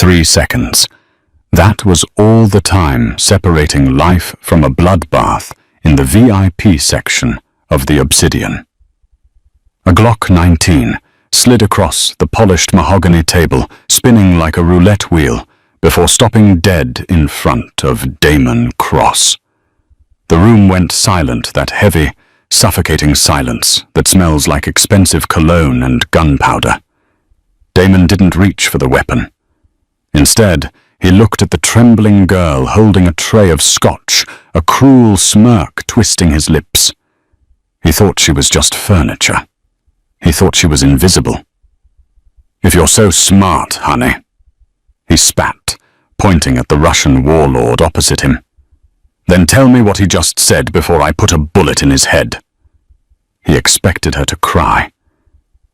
3 seconds. That was all the time separating life from a bloodbath in the VIP section of the Obsidian. A Glock 19 slid across the polished mahogany table, spinning like a roulette wheel, before stopping dead in front of Damon Cross. The room went silent, that heavy, suffocating silence that smells like expensive cologne and gunpowder. Damon didn't reach for the weapon. Instead, he looked at the trembling girl holding a tray of scotch, a cruel smirk twisting his lips. He thought she was just furniture. He thought she was invisible. "If you're so smart, honey," he spat, pointing at the Russian warlord opposite him, "then tell me what he just said before I put a bullet in his head." He expected her to cry.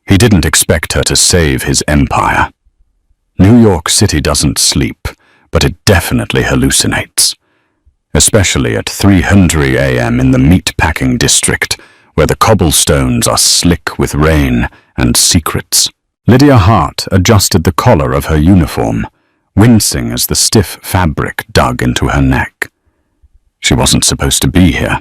He didn't expect her to save his empire. New York City doesn't sleep, but it definitely hallucinates. Especially at 3:00 a.m. in the meat-packing district, where the cobblestones are slick with rain and secrets. Lydia Hart adjusted the collar of her uniform, wincing as the stiff fabric dug into her neck. She wasn't supposed to be here.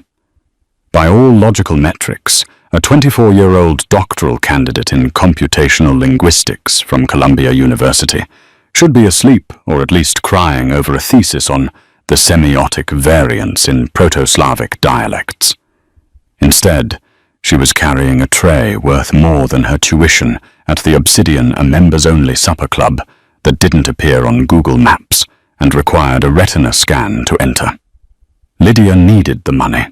By all logical metrics, a 24-year-old doctoral candidate in computational linguistics from Columbia University should be asleep or at least crying over a thesis on the semiotic variants in Proto-Slavic dialects. Instead, she was carrying a tray worth more than her tuition at the Obsidian, a members-only supper club that didn't appear on Google Maps and required a retina scan to enter. Lydia needed the money.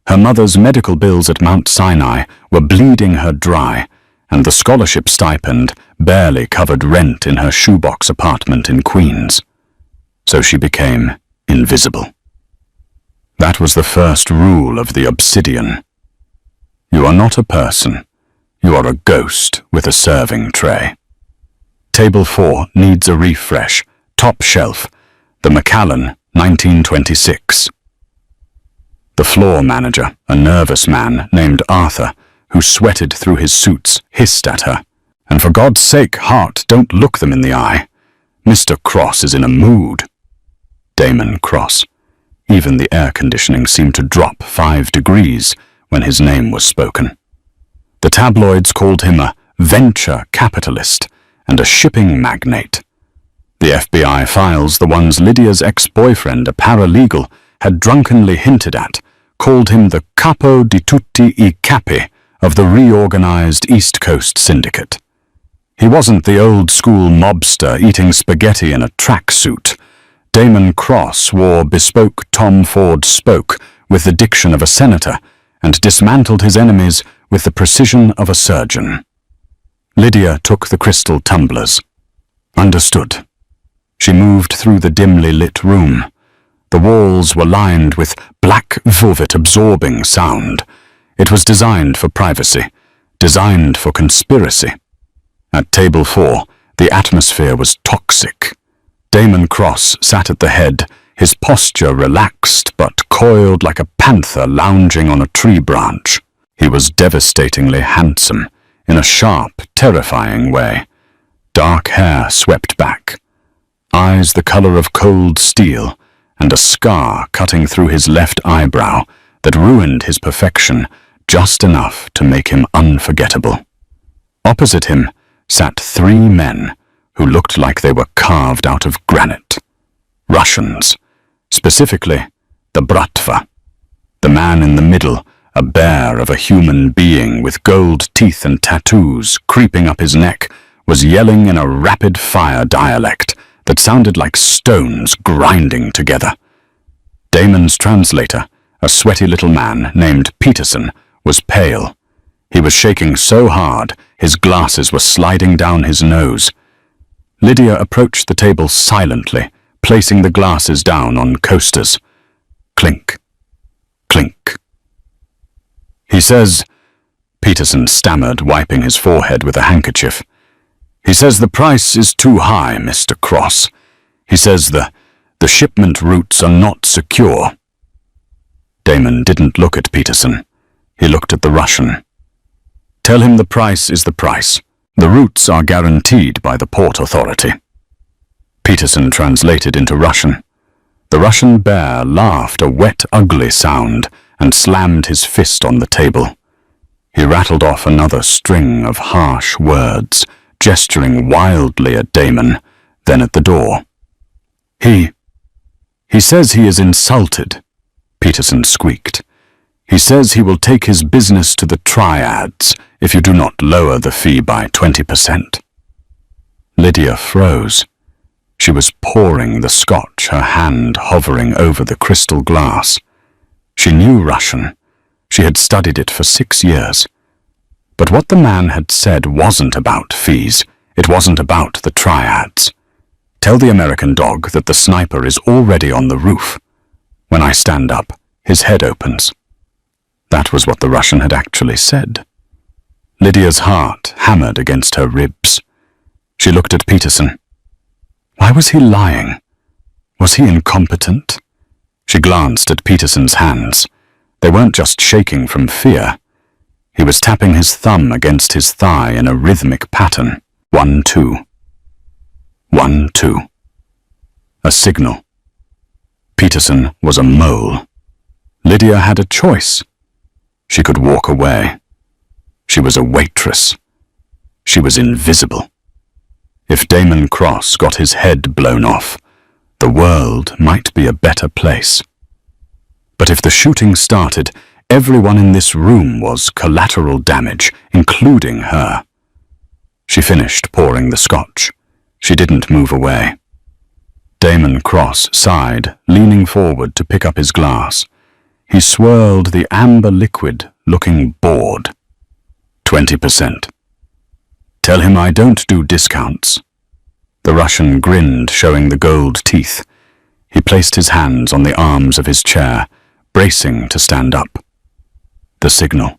Her mother's medical bills at Mount Sinai were bleeding her dry, and the scholarship stipend barely covered rent in her shoebox apartment in Queens. So she became invisible. That was the first rule of the Obsidian. You are not a person. You are a ghost with a serving tray. Table 4 needs a refresh. Top shelf. The Macallan, 1926. The floor manager, a nervous man named Arthur, who sweated through his suits, hissed at her. "And for God's sake, Hart, don't look them in the eye. Mr. Cross is in a mood." Damon Cross. Even the air conditioning seemed to drop 5 degrees when his name was spoken. The tabloids called him a venture capitalist and a shipping magnate. The FBI files, the ones Lydia's ex-boyfriend, a paralegal, had drunkenly hinted at, called him the capo di tutti I capi of the reorganized East Coast syndicate. He wasn't the old-school mobster eating spaghetti in a tracksuit. Damon Cross wore bespoke Tom Ford spoke with the diction of a senator and dismantled his enemies with the precision of a surgeon. Lydia took the crystal tumblers. Understood. She moved through the dimly lit room. The walls were lined with black velvet absorbing sound. It was designed for privacy, designed for conspiracy. At table 4, the atmosphere was toxic. Damon Cross sat at the head, his posture relaxed but coiled like a panther lounging on a tree branch. He was devastatingly handsome, in a sharp, terrifying way. Dark hair swept back, eyes the color of cold steel, and a scar cutting through his left eyebrow that ruined his perfection just enough to make him unforgettable. Opposite him sat 3 men who looked like they were carved out of granite. Russians, specifically the Bratva. The man in the middle, a bear of a human being with gold teeth and tattoos creeping up his neck, was yelling in a rapid-fire dialect that sounded like stones grinding together. Damon's translator, a sweaty little man named Peterson, was pale. He was shaking so hard, his glasses were sliding down his nose. Lydia approached the table silently, placing the glasses down on coasters. Clink, clink. "He says," Peterson stammered, wiping his forehead with a handkerchief, "he says the price is too high, Mr. Cross. He says the shipment routes are not secure." Damon didn't look at Peterson. He looked at the Russian. "Tell him the price is the price. The routes are guaranteed by the Port Authority." Peterson translated into Russian. The Russian bear laughed a wet, ugly sound and slammed his fist on the table. He rattled off another string of harsh words, gesturing wildly at Damon, then at the door. He says he is insulted, Peterson squeaked. He says he will take his business to the triads if you do not lower the fee by 20%. Lydia froze. She was pouring the scotch, her hand hovering over the crystal glass. She knew Russian. She had studied it for 6 years. But what the man had said wasn't about fees. It wasn't about the triads. Tell the American dog that the sniper is already on the roof. When I stand up, his head opens. That was what the Russian had actually said. Lydia's heart hammered against her ribs. She looked at Peterson. Why was he lying? Was he incompetent? She glanced at Peterson's hands. They weren't just shaking from fear. He was tapping his thumb against his thigh in a rhythmic pattern. 1, 2. 1, 2. A signal. Peterson was a mole. Lydia had a choice. She could walk away. She was a waitress. She was invisible. If Damon Cross got his head blown off, the world might be a better place. But if the shooting started, everyone in this room was collateral damage, including her. She finished pouring the scotch. She didn't move away. Damon Cross sighed, leaning forward to pick up his glass. He swirled the amber liquid, looking bored. 20%. Tell him I don't do discounts. The Russian grinned, showing the gold teeth. He placed his hands on the arms of his chair, bracing to stand up. The signal.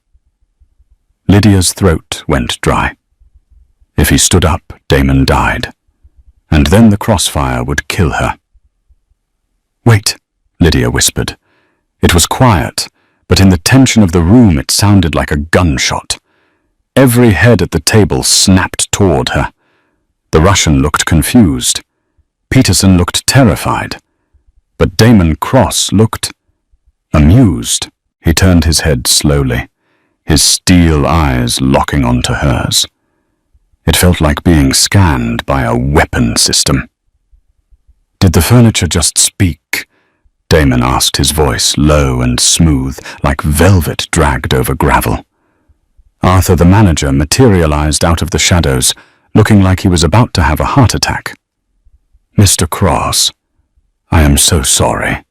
Lydia's throat went dry. If he stood up, Damon died. And then the crossfire would kill her. Wait, Lydia whispered. It was quiet, but in the tension of the room it sounded like a gunshot. Every head at the table snapped toward her. The Russian looked confused. Peterson looked terrified. But Damon Cross looked amused. He turned his head slowly, his steel eyes locking onto hers. It felt like being scanned by a weapon system. Did the furniture just speak? Damon asked, his voice low and smooth, like velvet dragged over gravel. Arthur, the manager, materialized out of the shadows, looking like he was about to have a heart attack. Mr. Cross, I am so sorry.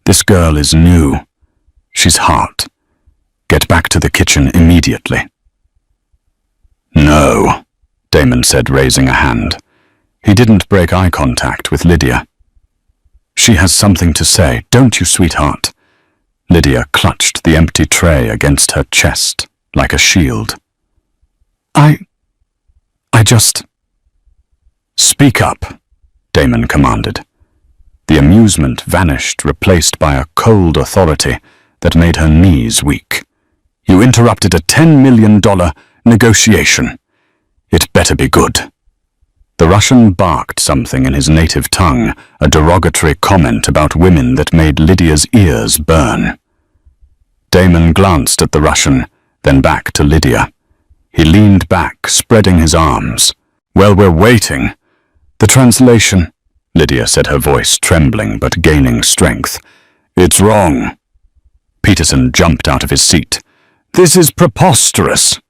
This girl is new. She's hot. Get back to the kitchen immediately. No, Damon said, raising a hand. He didn't break eye contact with Lydia. She has something to say, don't you, sweetheart? Lydia clutched the empty tray against her chest, like a shield. I just... Speak up, Damon commanded. The amusement vanished, replaced by a cold authority that made her knees weak. You interrupted a $10 million negotiation. It better be good. The Russian barked something in his native tongue, a derogatory comment about women that made Lydia's ears burn. Damon glanced at the Russian, then back to Lydia. He leaned back, spreading his arms. Well, we're waiting. The translation, Lydia said, her voice trembling but gaining strength. It's wrong. Peterson jumped out of his seat. This is preposterous.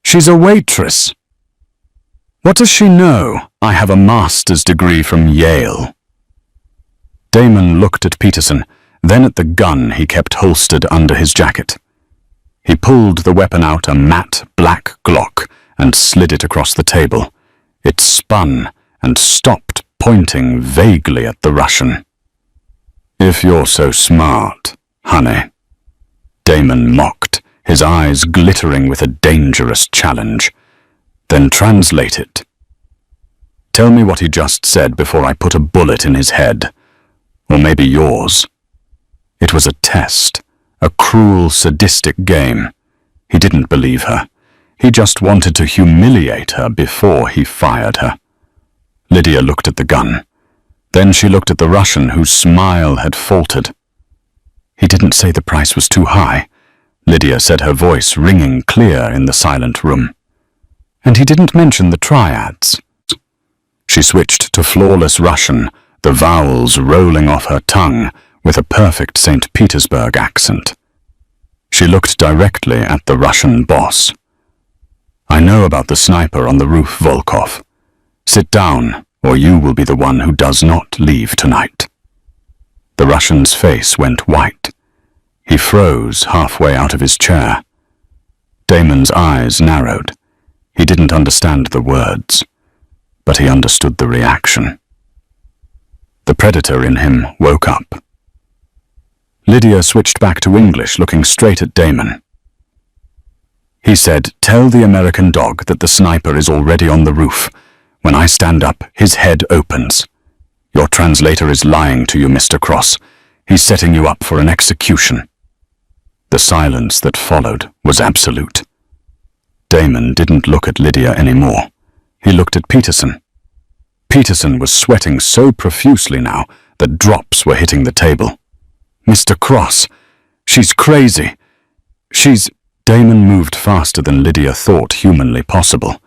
She's a waitress. What does she know? I have a master's degree from Yale. Damon looked at Peterson, then at the gun he kept holstered under his jacket. He pulled the weapon out, a matte black Glock, and slid it across the table. It spun and stopped, pointing vaguely at the Russian. If you're so smart, honey. Damon mocked, his eyes glittering with a dangerous challenge. Then translate it. Tell me what he just said before I put a bullet in his head. Or maybe yours. It was a test, a cruel, sadistic game. He didn't believe her. He just wanted to humiliate her before he fired her. Lydia looked at the gun. Then she looked at the Russian whose smile had faltered. He didn't say the price was too high, Lydia said, her voice ringing clear in the silent room. And he didn't mention the triads. She switched to flawless Russian, the vowels rolling off her tongue with a perfect St. Petersburg accent. She looked directly at the Russian boss. I know about the sniper on the roof, Volkov. Sit down, or you will be the one who does not leave tonight. The Russian's face went white. He froze halfway out of his chair. Damon's eyes narrowed. He didn't understand the words, but he understood the reaction. The predator in him woke up. Lydia switched back to English, looking straight at Damon. He said, "Tell the American dog that the sniper is already on the roof. When I stand up, his head opens. Your translator is lying to you, Mr. Cross. He's setting you up for an execution." The silence that followed was absolute. Damon didn't look at Lydia anymore. He looked at Peterson. Peterson was sweating so profusely now that drops were hitting the table. "Mr. Cross, she's crazy. Damon moved faster than Lydia thought humanly possible.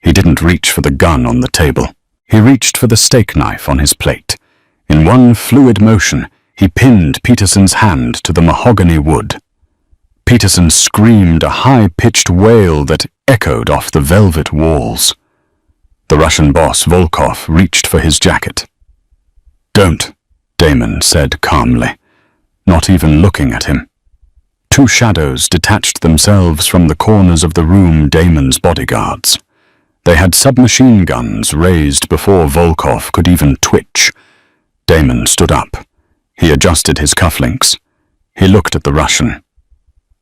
He didn't reach for the gun on the table. He reached for the steak knife on his plate. In one fluid motion, he pinned Peterson's hand to the mahogany wood. Peterson screamed a high-pitched wail that echoed off the velvet walls. The Russian boss, Volkov, reached for his jacket. "Don't," Damon said calmly, not even looking at him. Two shadows detached themselves from the corners of the room, Damon's bodyguards. They had submachine guns raised before Volkov could even twitch. Damon stood up. He adjusted his cufflinks. He looked at the Russian.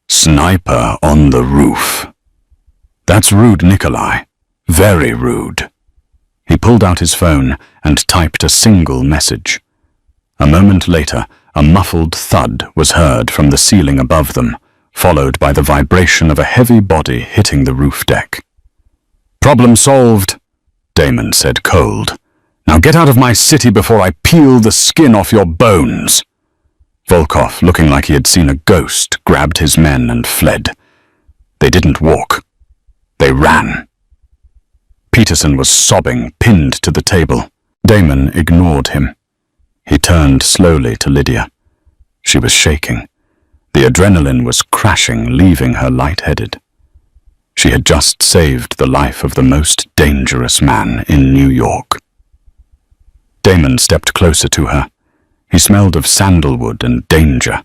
"Sniper on the roof. That's rude, Nikolai. Very rude." He pulled out his phone and typed a single message. A moment later, a muffled thud was heard from the ceiling above them, followed by the vibration of a heavy body hitting the roof deck. "Problem solved," Damon said cold. "Now get out of my city before I peel the skin off your bones." Volkov, looking like he had seen a ghost, grabbed his men and fled. They didn't walk. They ran. Peterson was sobbing, pinned to the table. Damon ignored him. He turned slowly to Lydia. She was shaking. The adrenaline was crashing, leaving her lightheaded. She had just saved the life of the most dangerous man in New York. Damon stepped closer to her. He smelled of sandalwood and danger.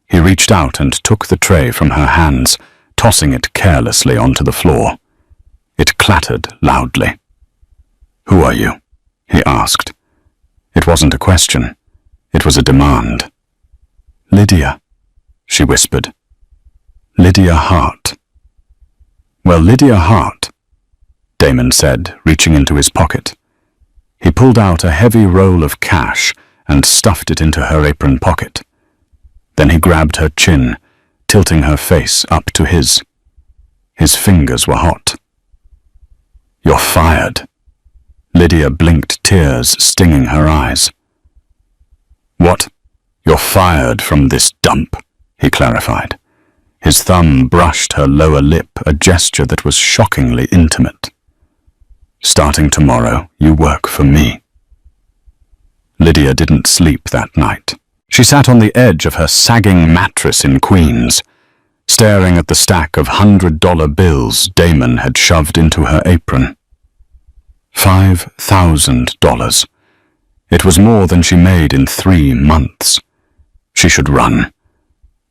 He reached out and took the tray from her hands, tossing it carelessly onto the floor. It clattered loudly. "Who are you?" he asked. It wasn't a question. It was a demand. "Lydia," she whispered. "Lydia Hart." "Well, Lydia Hart," Damon said, reaching into his pocket. He pulled out a heavy roll of cash and stuffed it into her apron pocket. Then he grabbed her chin, tilting her face up to his. His fingers were hot. "You're fired." Lydia blinked, tears stinging her eyes. "What? You're fired from this dump," he clarified. His thumb brushed her lower lip, a gesture that was shockingly intimate. "Starting tomorrow, you work for me." Lydia didn't sleep that night. She sat on the edge of her sagging mattress in Queens, staring at the stack of $100 bills Damon had shoved into her apron. $5,000. It was more than she made in 3 months. She should run.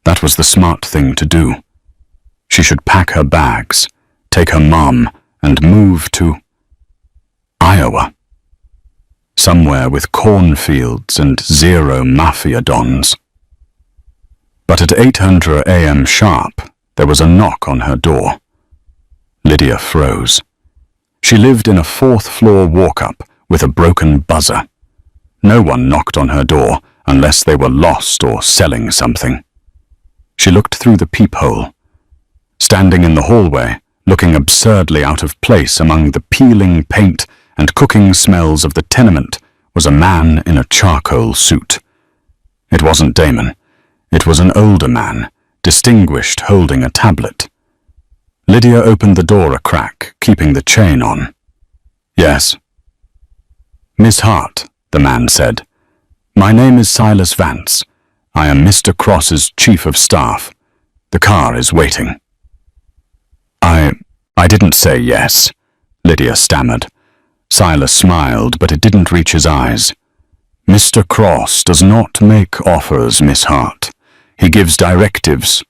That was the smart thing to do. She should pack her bags, take her mom, and move to Iowa. Somewhere with cornfields and 0 Mafia dons. But at 800 a.m. sharp, there was a knock on her door. Lydia froze. She lived in a 4th-floor walk-up with a broken buzzer. No one knocked on her door unless they were lost or selling something. She looked through the peephole. Standing in the hallway, looking absurdly out of place among the peeling paint and cooking smells of the tenement was a man in a charcoal suit. It wasn't Damon. It was an older man, distinguished, holding a tablet. Lydia opened the door a crack, keeping the chain on. "Yes." "Miss Hart," the man said. "My name is Silas Vance. I am Mr. Cross's chief of staff. The car is waiting." I didn't say yes," Lydia stammered. Silas smiled, but it didn't reach his eyes. "Mr. Cross does not make offers, Miss Hart. He gives directives.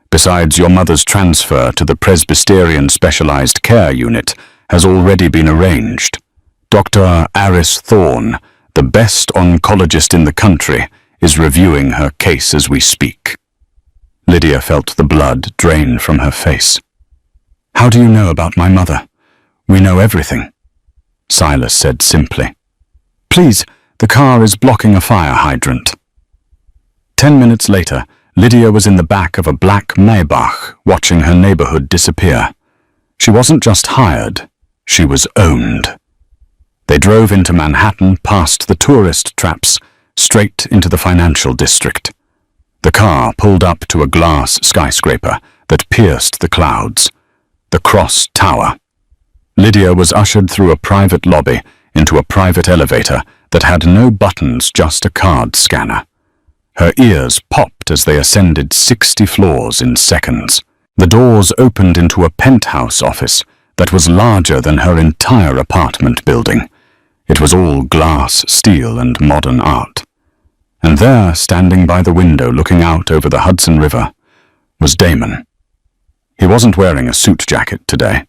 Besides, your mother's transfer to the Presbyterian Specialized Care Unit has already been arranged. Dr. Aris Thorne, the best oncologist in the country, is reviewing her case as we speak." Lydia felt the blood drain from her face. "How do you know about my mother? We know everything," Silas said simply. "Please, the car is blocking a fire hydrant." 10 minutes later, Lydia was in the back of a black Maybach, watching her neighborhood disappear. She wasn't just hired, she was owned. They drove into Manhattan past the tourist traps, straight into the financial district. The car pulled up to a glass skyscraper that pierced the clouds. The Cross Tower. Lydia was ushered through a private lobby into a private elevator that had no buttons, just a card scanner. Her ears popped as they ascended 60 floors in seconds. The doors opened into a penthouse office that was larger than her entire apartment building. It was all glass, steel, and modern art. And there, standing by the window looking out over the Hudson River, was Damon. He wasn't wearing a suit jacket today.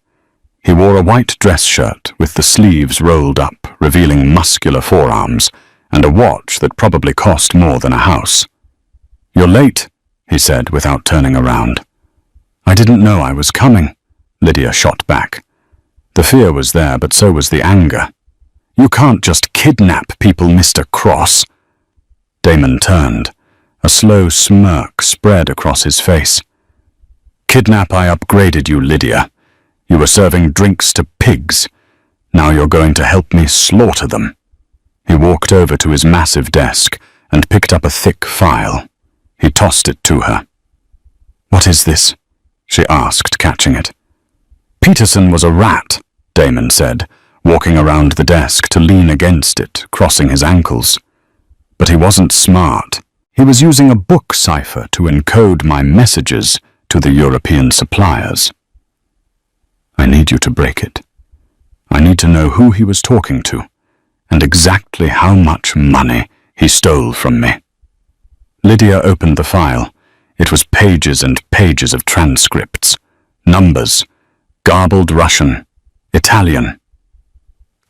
He wore a white dress shirt with the sleeves rolled up, revealing muscular forearms, and a watch that probably cost more than a house. "You're late," he said without turning around. "I didn't know I was coming," Lydia shot back. The fear was there, but so was the anger. "You can't just kidnap people, Mr. Cross." Damon turned. A slow smirk spread across his face. "Kidnap, I upgraded you, Lydia. You were serving drinks to pigs. Now you're going to help me slaughter them." He walked over to his massive desk and picked up a thick file. He tossed it to her. "What is this?" she asked, catching it. "Peterson was a rat," Damon said, walking around the desk to lean against it, crossing his ankles. "But he wasn't smart. He was using a book cipher to encode my messages to the European suppliers. I need you to break it. I need to know who he was talking to, and exactly how much money he stole from me." Lydia opened the file. It was pages and pages of transcripts, numbers, garbled Russian, Italian.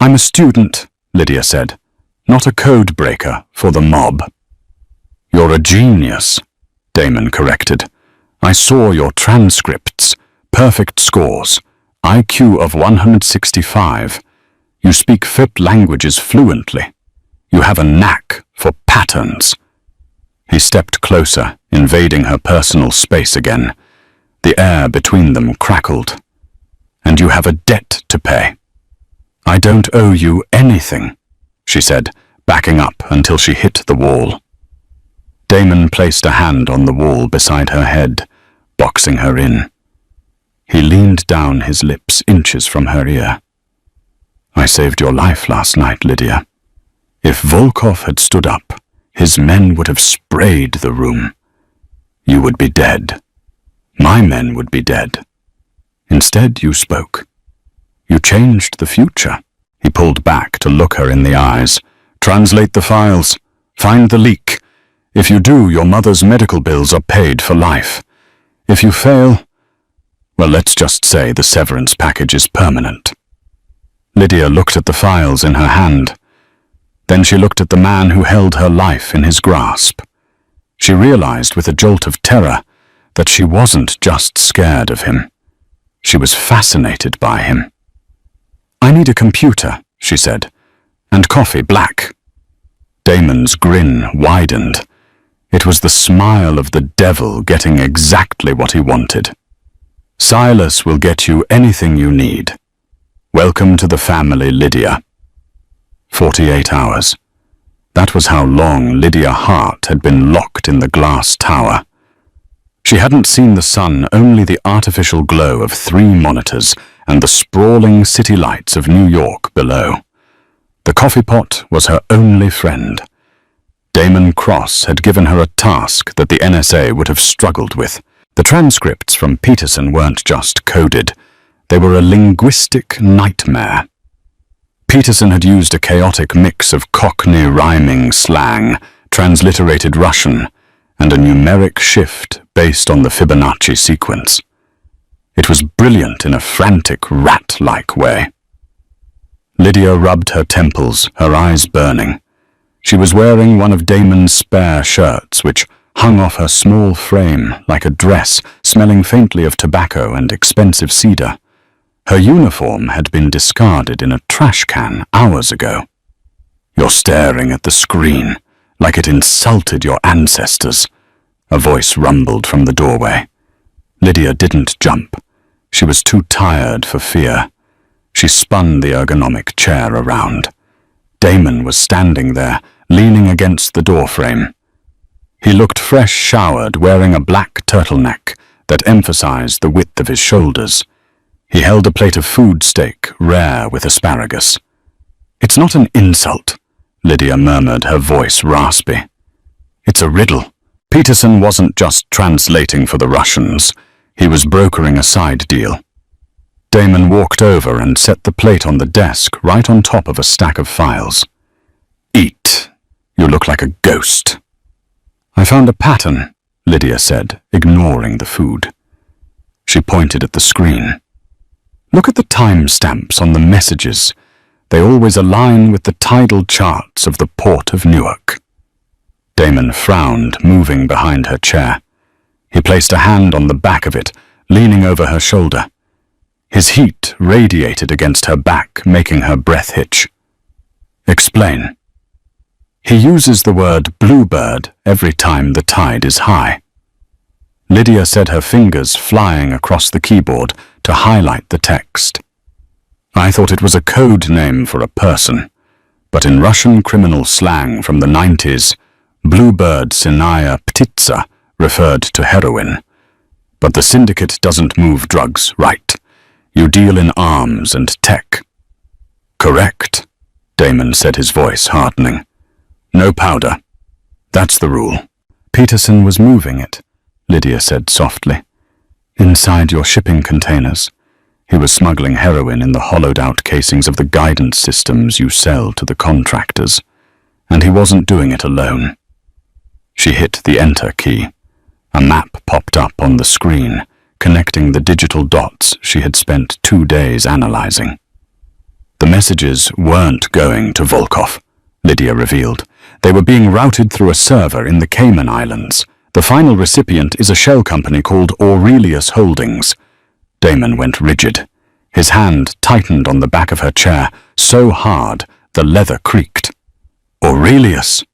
"I'm a student," Lydia said, "not a code breaker for the mob." "You're a genius," Damon corrected. "I saw your transcripts, perfect scores, IQ of 165. You speak 5 languages fluently. You have a knack for patterns." He stepped closer, invading her personal space again. The air between them crackled. "And you have a debt to pay." "I don't owe you anything," she said, backing up until she hit the wall. Damon placed a hand on the wall beside her head, boxing her in. He leaned down, his lips inches from her ear. "I saved your life last night, Lydia. If Volkov had stood up, his men would have sprayed the room. You would be dead. My men would be dead. Instead, you spoke. You changed the future." He pulled back to look her in the eyes. "Translate the files. Find the leak. If you do, your mother's medical bills are paid for life. If you fail, well, let's just say the severance package is permanent." Lydia looked at the files in her hand. Then she looked at the man who held her life in his grasp. She realized with a jolt of terror that she wasn't just scared of him. She was fascinated by him. "I need a computer," she said, "and coffee black." Damon's grin widened. It was the smile of the devil getting exactly what he wanted. "Silas will get you anything you need. Welcome to the family, Lydia." 48 hours. That was how long Lydia Hart had been locked in the glass tower. She hadn't seen the sun, only the artificial glow of 3 monitors and the sprawling city lights of New York below. The coffee pot was her only friend. Damon Cross had given her a task that the NSA would have struggled with. The transcripts from Peterson weren't just coded. They were a linguistic nightmare. Peterson had used a chaotic mix of Cockney rhyming slang, transliterated Russian, and a numeric shift based on the Fibonacci sequence. It was brilliant in a frantic, rat-like way. Lydia rubbed her temples, her eyes burning. She was wearing one of Damon's spare shirts, which hung off her small frame like a dress, smelling faintly of tobacco and expensive cedar. Her uniform had been discarded in a trash can hours ago. "You're staring at the screen, like it insulted your ancestors," a voice rumbled from the doorway. Lydia didn't jump. She was too tired for fear. She spun the ergonomic chair around. Damon was standing there, leaning against the doorframe. He looked fresh-showered, wearing a black turtleneck that emphasized the width of his shoulders. He held a plate of food steak, rare with asparagus. "It's not an insult," Lydia murmured, her voice raspy. "It's a riddle." Peterson wasn't just translating for the Russians. He was brokering a side deal. Damon walked over and set the plate on the desk right on top of a stack of files. "Eat. You look like a ghost." "I found a pattern," Lydia said, ignoring the food. She pointed at the screen. "Look at the timestamps on the messages. They always align with the tidal charts of the Port of Newark." Damon frowned, moving behind her chair. He placed a hand on the back of it, leaning over her shoulder. His heat radiated against her back, making her breath hitch. "Explain." "He uses the word bluebird every time the tide is high." Lydia said, her fingers flying across the keyboard to highlight the text. "I thought it was a code name for a person, but in Russian criminal slang from the 90s, bluebird sinaya ptitsa referred to heroin. But the syndicate doesn't move drugs, right? You deal in arms and tech." "Correct," Damon said, his voice hardening. "No powder. That's the rule." "Peterson was moving it," Lydia said softly. "Inside your shipping containers. He was smuggling heroin in the hollowed-out casings of the guidance systems you sell to the contractors. And he wasn't doing it alone." She hit the enter key. A map popped up on the screen, connecting the digital dots she had spent 2 days analyzing. "The messages weren't going to Volkov," Lydia revealed. "They were being routed through a server in the Cayman Islands. The final recipient is a shell company called Aurelius Holdings." Damon went rigid. His hand tightened on the back of her chair, so hard the leather creaked. "Aurelius?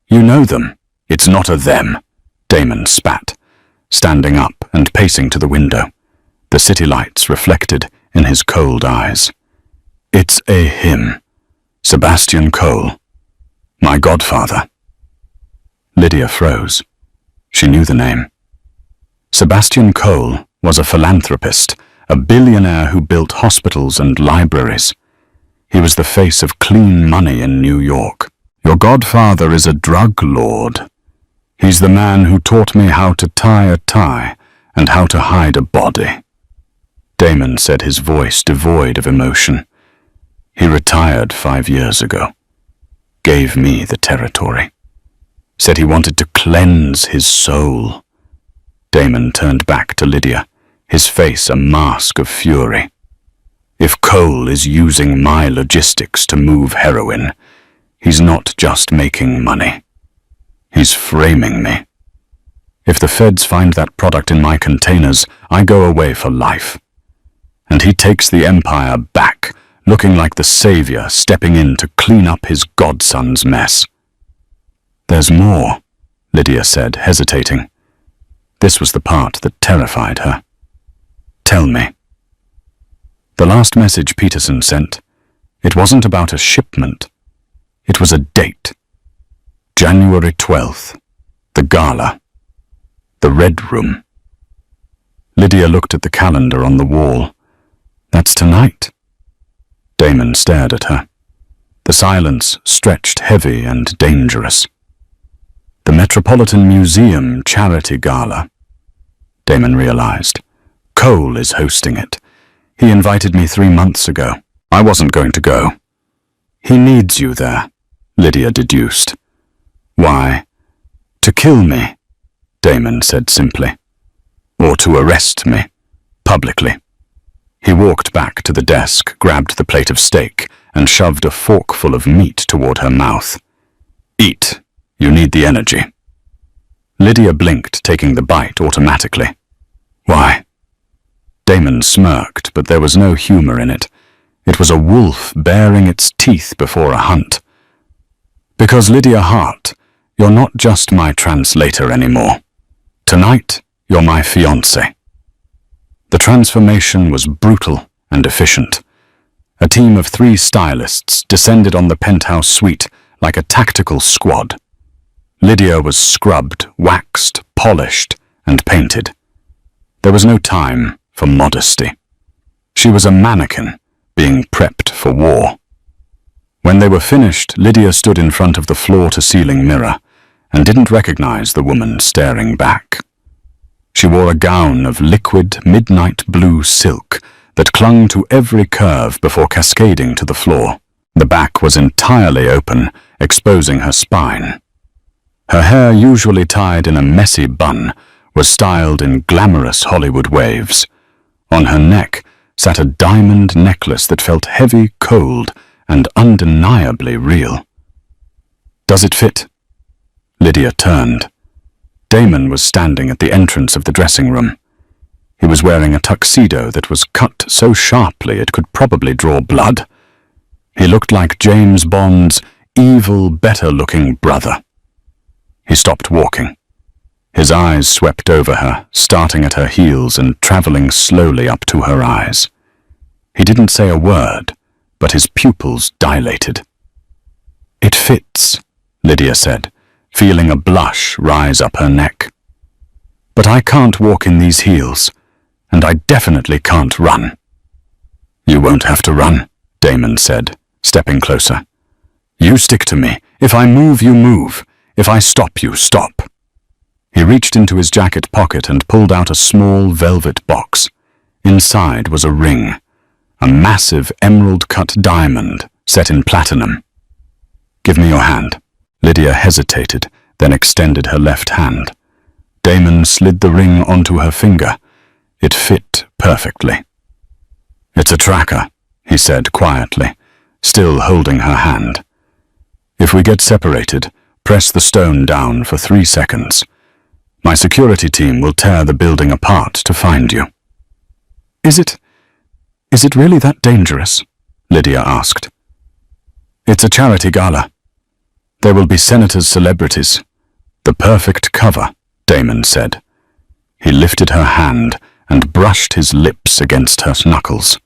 You know them. It's not a them," Damon spat, standing up and pacing to the window. The city lights reflected in his cold eyes. "It's a him. Sebastian Cole. My godfather." Lydia froze. She knew the name. Sebastian Cole was a philanthropist, a billionaire who built hospitals and libraries. He was the face of clean money in New York. "Your godfather is a drug lord. He's the man who taught me how to tie a tie and how to hide a body." Damon said, his voice devoid of emotion. "He retired 5 years ago. Gave me the territory. Said he wanted to cleanse his soul." Damon turned back to Lydia, his face a mask of fury. "If Cole is using my logistics to move heroin, he's not just making money. He's framing me. If the feds find that product in my containers, I go away for life. And he takes the empire back, looking like the savior stepping in to clean up his godson's mess." "There's more," Lydia said, hesitating. This was the part that terrified her. "Tell me." The last message Peterson sent, it wasn't about a shipment. It was a date. January 12th. The gala. The Red Room. Lydia looked at the calendar on the wall. That's tonight. Damon stared at her. The silence stretched heavy and dangerous. The Metropolitan Museum Charity Gala. Damon realized. Cole is hosting it. He invited me 3 months ago. I wasn't going to go. He needs you there, Lydia deduced. Why? To kill me, Damon said simply. Or to arrest me, publicly. He walked back to the desk, grabbed the plate of steak, and shoved a forkful of meat toward her mouth. Eat. You need the energy. Lydia blinked, taking the bite automatically. Why? Damon smirked, but there was no humor in it. It was a wolf baring its teeth before a hunt. Because, Lydia Hart, you're not just my translator anymore. Tonight, you're my fiancé. The transformation was brutal and efficient. A team of 3 stylists descended on the penthouse suite like a tactical squad. Lydia was scrubbed, waxed, polished, and painted. There was no time for modesty. She was a mannequin, being prepped for war. When they were finished, Lydia stood in front of the floor-to-ceiling mirror and didn't recognize the woman staring back. She wore a gown of liquid midnight blue silk that clung to every curve before cascading to the floor. The back was entirely open, exposing her spine. Her hair, usually tied in a messy bun, was styled in glamorous Hollywood waves. On her neck sat a diamond necklace that felt heavy, cold, and undeniably real. Does it fit? Lydia turned. Damon was standing at the entrance of the dressing room. He was wearing a tuxedo that was cut so sharply it could probably draw blood. He looked like James Bond's evil, better-looking brother. He stopped walking. His eyes swept over her, starting at her heels and traveling slowly up to her eyes. He didn't say a word, but his pupils dilated. It fits, Lydia said, feeling a blush rise up her neck. But I can't walk in these heels, and I definitely can't run. You won't have to run, Damon said, stepping closer. You stick to me. If I move, you move. If I stop, you stop. He reached into his jacket pocket and pulled out a small velvet box. Inside was a ring, a massive emerald-cut diamond set in platinum. Give me your hand. Lydia hesitated, then extended her left hand. Damon slid the ring onto her finger. It fit perfectly. It's a tracker, he said quietly, still holding her hand. If we get separated, press the stone down for 3 seconds. My security team will tear the building apart to find you. Is it really that dangerous? Lydia asked. It's a charity gala. There will be senators, celebrities. The perfect cover, Damon said. He lifted her hand and brushed his lips against her knuckles.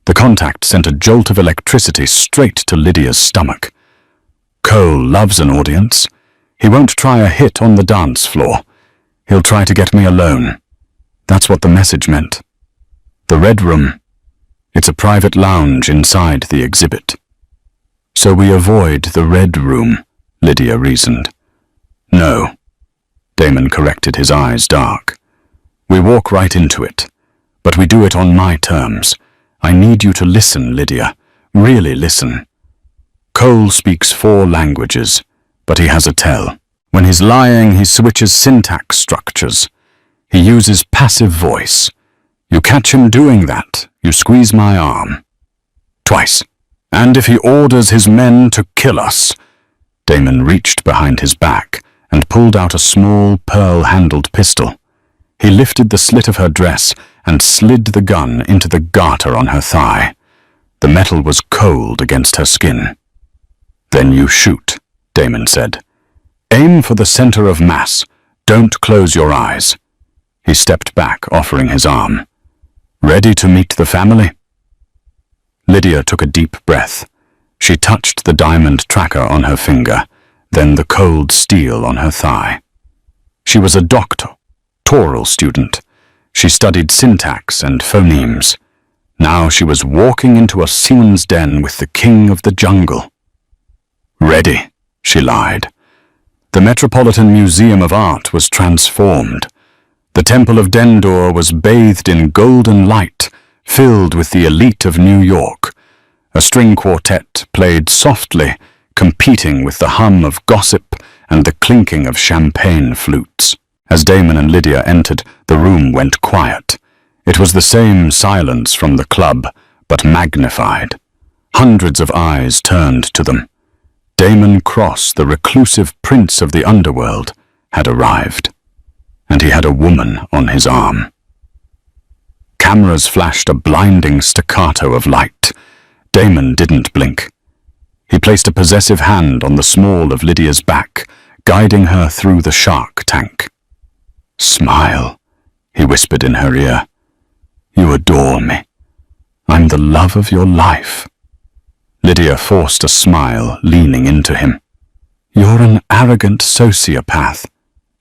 The contact sent a jolt of electricity straight to Lydia's stomach. Cole loves an audience. He won't try a hit on the dance floor. He'll try to get me alone. That's what the message meant. The Red Room. It's a private lounge inside the exhibit. So we avoid the Red Room, Lydia reasoned. No. Damon corrected, his eyes dark. We walk right into it, but we do it on my terms. I need you to listen, Lydia. Really listen. Cole speaks 4 languages, but he has a tell. When he's lying, he switches syntax structures. He uses passive voice. You catch him doing that, you squeeze my arm. Twice. And if he orders his men to kill us. Damon reached behind his back and pulled out a small pearl-handled pistol. He lifted the slit of her dress and slid the gun into the garter on her thigh. The metal was cold against her skin. Then you shoot, Damon said. Aim for the center of mass. Don't close your eyes. He stepped back, offering his arm. Ready to meet the family? Lydia took a deep breath. She touched the diamond tracker on her finger, then the cold steel on her thigh. She was a doctoral student. She studied syntax and phonemes. Now she was walking into a seaman's den with the king of the jungle. Ready, she lied. The Metropolitan Museum of Art was transformed. The Temple of Dendur was bathed in golden light, filled with the elite of New York. A string quartet played softly, competing with the hum of gossip and the clinking of champagne flutes. As Damon and Lydia entered, the room went quiet. It was the same silence from the club, but magnified. Hundreds of eyes turned to them. Damon Cross, the reclusive prince of the underworld, had arrived, and he had a woman on his arm. Cameras flashed a blinding staccato of light. Damon didn't blink. He placed a possessive hand on the small of Lydia's back, guiding her through the shark tank. "Smile," he whispered in her ear. "You adore me. I'm the love of your life." Lydia forced a smile, leaning into him. "You're an arrogant sociopath,"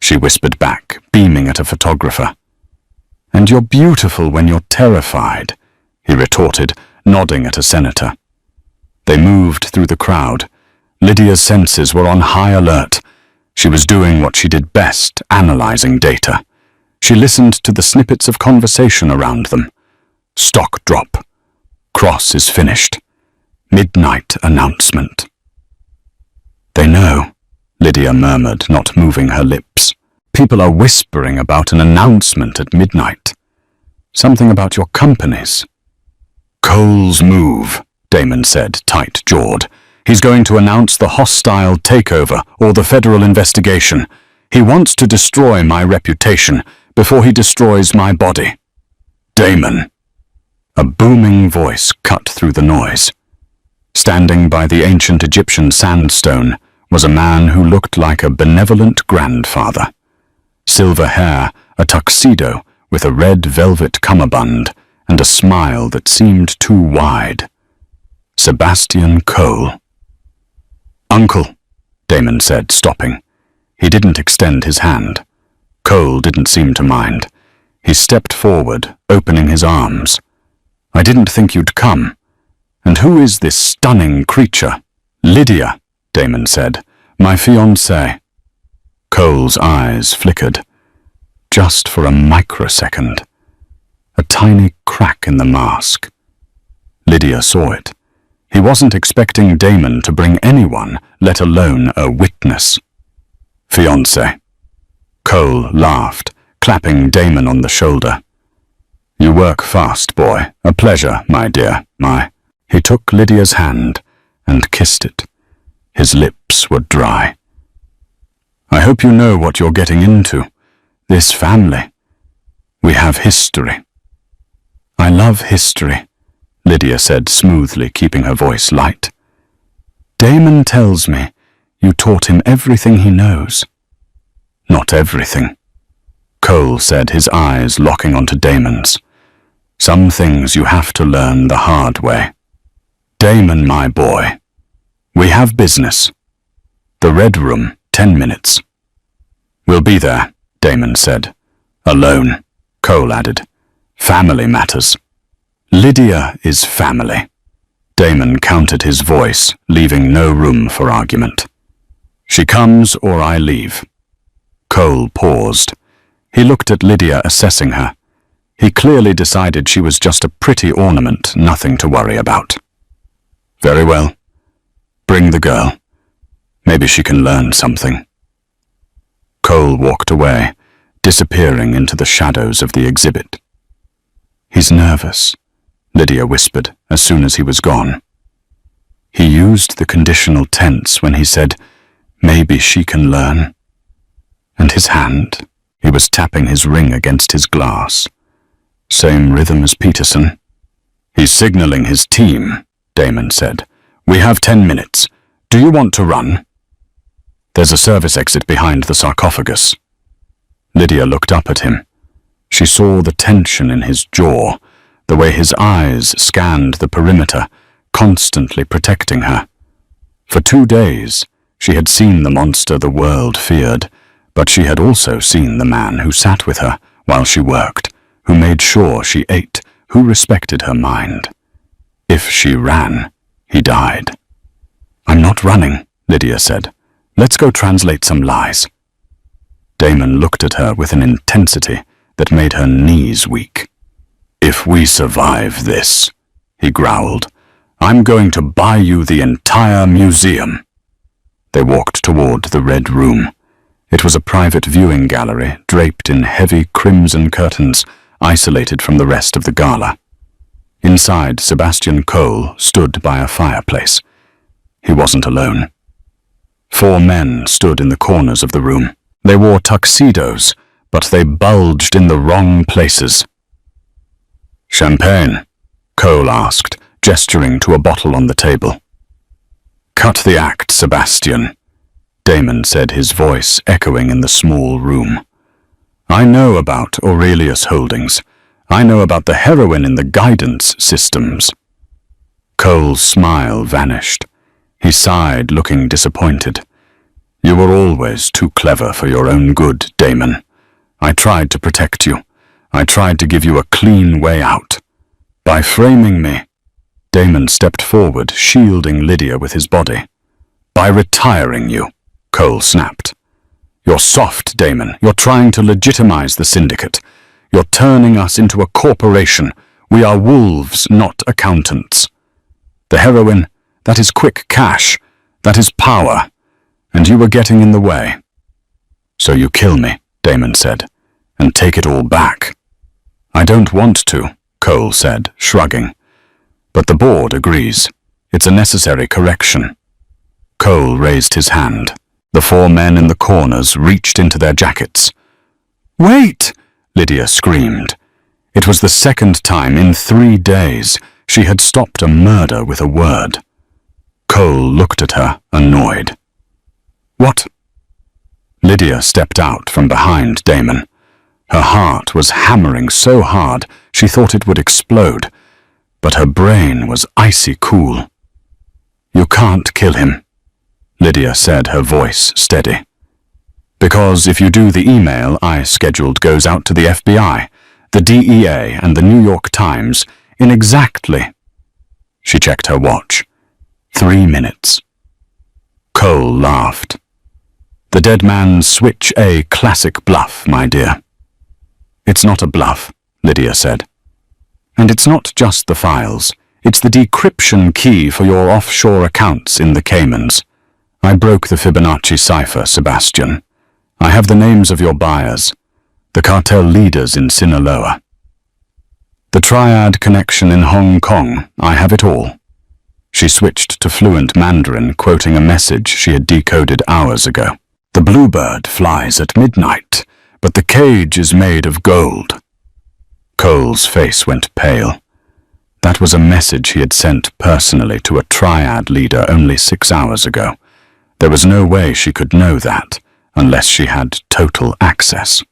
she whispered back, beaming at a photographer. "And you're beautiful when you're terrified," he retorted, nodding at a senator. They moved through the crowd. Lydia's senses were on high alert. She was doing what she did best, analyzing data. She listened to the snippets of conversation around them. Stock drop. Cross is finished. Midnight announcement. "They know," Lydia murmured, not moving her lips. "People are whispering about an announcement at midnight. Something about your companies." "Cole's move," Damon said, tight-jawed. "He's going to announce the hostile takeover or the federal investigation. He wants to destroy my reputation before he destroys my body." "Damon!" A booming voice cut through the noise. Standing by the ancient Egyptian sandstone was a man who looked like a benevolent grandfather. Silver hair, a tuxedo with a red velvet cummerbund, and a smile that seemed too wide. Sebastian Cole. "Uncle," Damon said, stopping. He didn't extend his hand. Cole didn't seem to mind. He stepped forward, opening his arms. "I didn't think you'd come. And who is this stunning creature?" "Lydia," Damon said. "My fiancée." Cole's eyes flickered. Just for a microsecond. A tiny crack in the mask. Lydia saw it. He wasn't expecting Damon to bring anyone, let alone a witness. "Fiancé." Cole laughed, clapping Damon on the shoulder. "You work fast, boy. A pleasure, my dear, He took Lydia's hand and kissed it. His lips were dry. "I hope you know what you're getting into. This family. We have history." "I love history," Lydia said smoothly, keeping her voice light. "Damon tells me you taught him everything he knows." "Not everything," Cole said, his eyes locking onto Damon's. "Some things you have to learn the hard way." "Damon, my boy, we have business. The Red Room, 10 minutes. "We'll be there," Damon said. "Alone," Cole added. "Family matters." "Lydia is family." Damon countered his voice, leaving no room for argument. "She comes or I leave." Cole paused. He looked at Lydia, assessing her. He clearly decided she was just a pretty ornament, nothing to worry about. "Very well. Bring the girl. Maybe she can learn something." Cole walked away, disappearing into the shadows of the exhibit. "He's nervous," Lydia whispered as soon as he was gone. "He used the conditional tense when he said, 'Maybe she can learn.' And his hand, he was tapping his ring against his glass. Same rhythm as Peterson." "He's signaling his team," Damon said. "We have 10 minutes. Do you want to run?" "There's a service exit behind the sarcophagus." Lydia looked up at him. She saw the tension in his jaw, the way his eyes scanned the perimeter, constantly protecting her. For 2 days, she had seen the monster the world feared, but she had also seen the man who sat with her while she worked, who made sure she ate, who respected her mind. If she ran, he died. "I'm not running," Lydia said. "Let's go translate some lies." Damon looked at her with an intensity that made her knees weak. "If we survive this," he growled, "I'm going to buy you the entire museum." They walked toward the red room. It was a private viewing gallery draped in heavy crimson curtains, isolated from the rest of the gala. Inside, Sebastian Cole stood by a fireplace. He wasn't alone. 4 men stood in the corners of the room. They wore tuxedos, but they bulged in the wrong places. "Champagne?" Cole asked, gesturing to a bottle on the table. "Cut the act, Sebastian," Damon said, his voice echoing in the small room. "I know about Aurelius Holdings. I know about the heroin in the guidance systems." Cole's smile vanished. He sighed, looking disappointed. "You were always too clever for your own good, Damon. I tried to protect you. I tried to give you a clean way out. By framing me..." Damon stepped forward, shielding Lydia with his body. "By retiring you," Cole snapped. "You're soft, Damon. You're trying to legitimize the syndicate. You're turning us into a corporation. We are wolves, not accountants. The heroin, that is quick cash. That is power. And you were getting in the way." "So you kill me," Damon said, "and take it all back." "I don't want to," Cole said, shrugging. "But the board agrees. It's a necessary correction." Cole raised his hand. The 4 men in the corners reached into their jackets. "Wait!" Lydia screamed. It was the second time in 3 days she had stopped a murder with a word. Cole looked at her, annoyed. "What?" Lydia stepped out from behind Damon. Her heart was hammering so hard she thought it would explode, but her brain was icy cool. "You can't kill him," Lydia said, her voice steady. "Because if you do, the email I scheduled goes out to the FBI, the DEA, and the New York Times in exactly..." She checked her watch. 3 minutes. Cole laughed. "The dead man's switch a classic bluff, my dear." "It's not a bluff," Lydia said. "And it's not just the files. It's the decryption key for your offshore accounts in the Caymans. I broke the Fibonacci cipher, Sebastian. I have the names of your buyers, the cartel leaders in Sinaloa. The triad connection in Hong Kong, I have it all." She switched to fluent Mandarin, quoting a message she had decoded hours ago. "The bluebird flies at midnight, but the cage is made of gold." Cole's face went pale. That was a message he had sent personally to a triad leader only 6 hours ago. There was no way she could know that unless she had total access.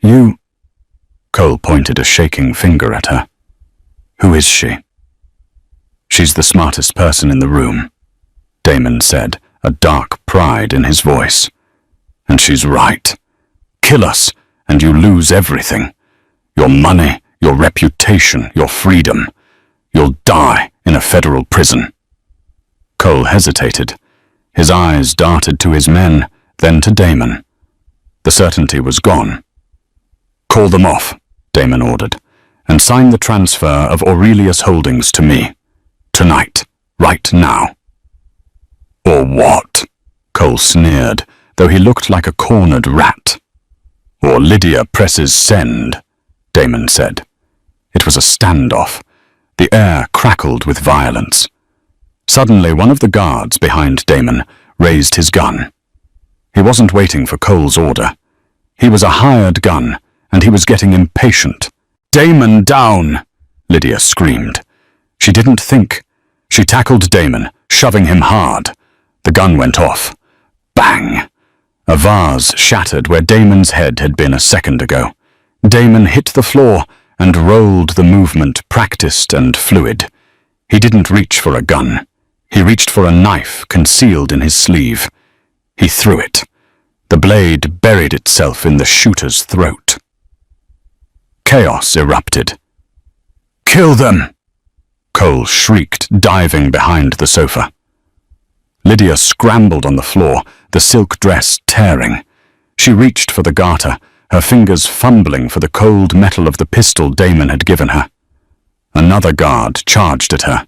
"You..." Cole pointed a shaking finger at her. "Who is she?" "She's the smartest person in the room," Damon said, a dark pride in his voice. "And she's right. Kill us, and you lose everything. Your money, your reputation, your freedom. You'll die in a federal prison." Cole hesitated. His eyes darted to his men, then to Damon. The certainty was gone. "Call them off," Damon ordered, "and sign the transfer of Aurelius Holdings to me. Tonight. Right now." "Or what?" Cole sneered, though he looked like a cornered rat. "Or Lydia presses send," Damon said. It was a standoff. The air crackled with violence. Suddenly, one of the guards behind Damon raised his gun. He wasn't waiting for Cole's order. He was a hired gun, and he was getting impatient. "Damon down!" Lydia screamed. She didn't think. She tackled Damon, shoving him hard. The gun went off. Bang! A vase shattered where Damon's head had been a second ago. Damon hit the floor and rolled the movement, practiced and fluid. He didn't reach for a gun. He reached for a knife concealed in his sleeve. He threw it. The blade buried itself in the shooter's throat. Chaos erupted. "Kill them!" Cole shrieked, diving behind the sofa. Lydia scrambled on the floor, the silk dress tearing. She reached for the garter, her fingers fumbling for the cold metal of the pistol Damon had given her. Another guard charged at her.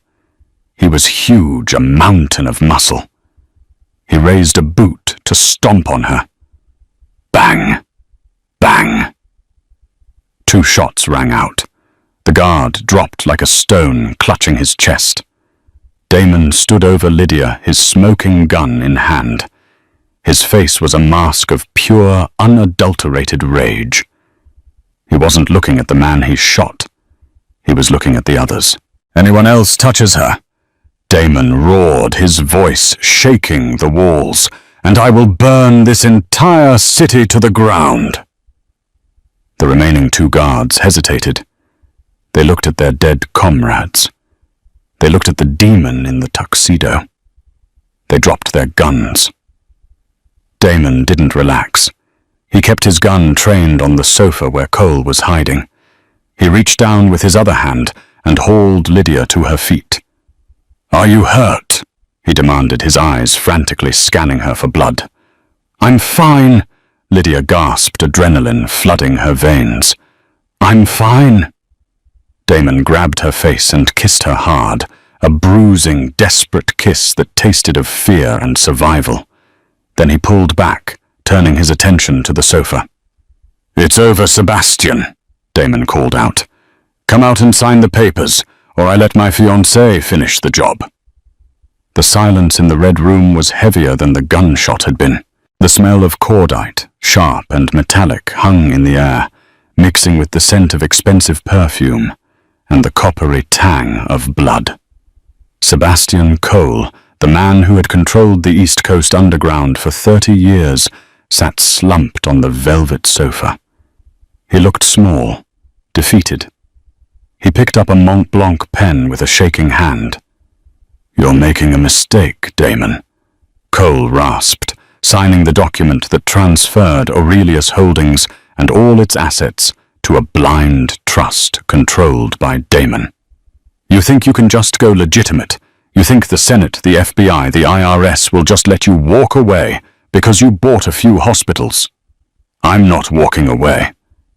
He was huge, a mountain of muscle. He raised a boot to stomp on her. Bang! Bang! 2 shots rang out. The guard dropped like a stone, clutching his chest. Damon stood over Lydia, his smoking gun in hand. His face was a mask of pure, unadulterated rage. He wasn't looking at the man he shot. He was looking at the others. "Anyone else touches her?" Damon roared, his voice shaking the walls. "And I will burn this entire city to the ground." The remaining 2 guards hesitated. They looked at their dead comrades. They looked at the demon in the tuxedo. They dropped their guns. Damon didn't relax. He kept his gun trained on the sofa where Cole was hiding. He reached down with his other hand and hauled Lydia to her feet. "Are you hurt?" he demanded, his eyes frantically scanning her for blood. "I'm fine," Lydia gasped, adrenaline flooding her veins. "I'm fine." Damon grabbed her face and kissed her hard, a bruising, desperate kiss that tasted of fear and survival. Then he pulled back, turning his attention to the sofa. "It's over, Sebastian," Damon called out. "Come out and sign the papers, or I let my fiancée finish the job." The silence in the red room was heavier than the gunshot had been. The smell of cordite, sharp and metallic, hung in the air, mixing with the scent of expensive perfume and the coppery tang of blood. Sebastian Cole, the man who had controlled the East Coast Underground for 30 years, sat slumped on the velvet sofa. He looked small, defeated. He picked up a Mont Blanc pen with a shaking hand. "You're making a mistake, Damon," Cole rasped, signing the document that transferred Aurelius Holdings and all its assets to a blind trust controlled by Damon. "You think you can just go legitimate? You think the Senate, the FBI, the IRS will just let you walk away because you bought a few hospitals?" "I'm not walking away,"